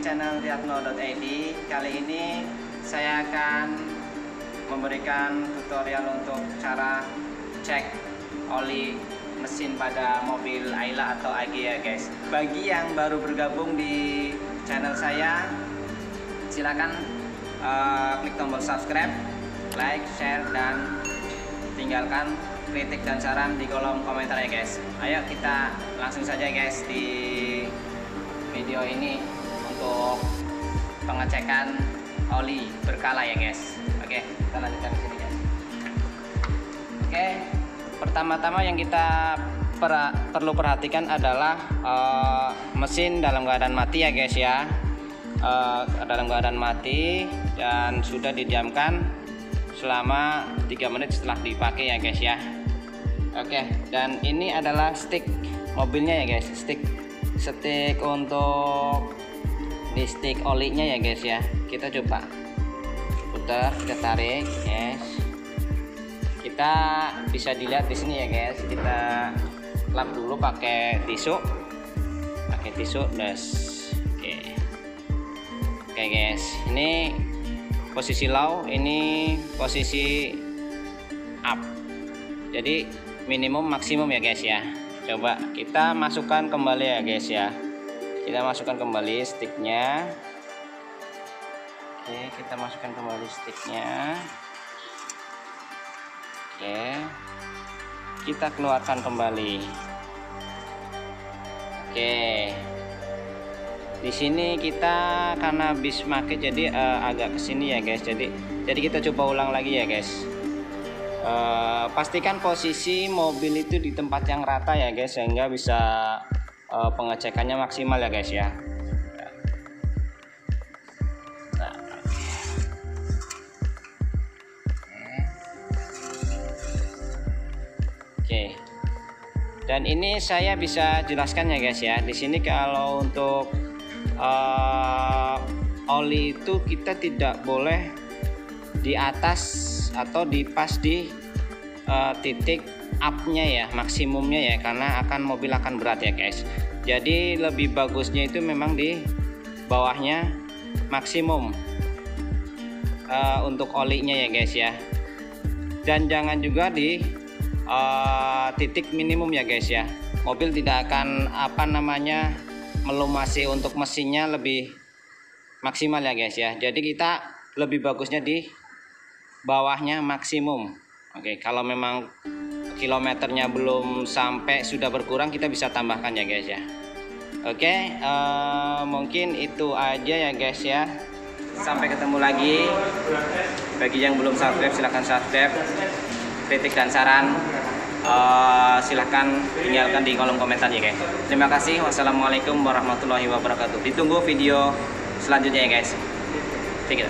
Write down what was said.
channel Riyadno.id. Kali ini saya akan memberikan tutorial untuk cara cek oli mesin pada mobil Ayla atau AG ya guys. Bagi yang baru bergabung di channel saya, silakan klik tombol subscribe, like, share, dan tinggalkan kritik dan saran di kolom komentar ya guys. Ayo kita langsung saja guys di video ini untuk pengecekan oli berkala ya guys. Oke, kita lanjutkan ke sini guys. Oke, pertama-tama yang kita perlu perhatikan adalah mesin dalam keadaan mati ya guys ya. Dalam keadaan mati dan sudah didiamkan selama 3 menit setelah dipakai ya guys ya. Oke, dan ini adalah stick mobilnya ya guys, stick untuk di stick olinya ya guys ya. Kita coba putar, kita tarik guys. Kita bisa dilihat di sini ya guys. Kita lap dulu pakai tisu, das. Oke guys, ini posisi low, ini posisi up. Jadi minimum maksimum ya guys ya. Coba kita masukkan kembali ya guys ya. Kita masukkan kembali sticknya. Oke, kita masukkan kembali sticknya. Oke, kita keluarkan kembali. Oke, di sini kita karena habis make jadi agak kesini ya guys. Jadi kita coba ulang lagi ya guys. Pastikan posisi mobil itu di tempat yang rata ya guys, sehingga bisa pengecekannya maksimal ya guys ya. Oke. Dan ini saya bisa jelaskan ya guys ya. Di sini kalau untuk oli itu kita tidak boleh di atas atau di pas di titik up-nya ya, maksimumnya ya, karena mobil akan berat ya guys. Jadi lebih bagusnya itu memang di bawahnya maksimum untuk olinya ya guys ya. Dan jangan juga di titik minimum ya guys ya. Mobil tidak akan melumasi untuk mesinnya lebih maksimal ya guys ya. Jadi kita lebih bagusnya di bawahnya maksimum. Oke, kalau memang kilometernya belum sampai, sudah berkurang, kita bisa tambahkan ya guys ya. Oke, mungkin itu aja ya guys ya. Sampai ketemu lagi. Bagi yang belum subscribe, silahkan subscribe. Kritik dan saran silahkan tinggalkan di kolom komentar ya guys. Terima kasih. Wassalamualaikum warahmatullahi wabarakatuh. Ditunggu video selanjutnya ya guys. Take it.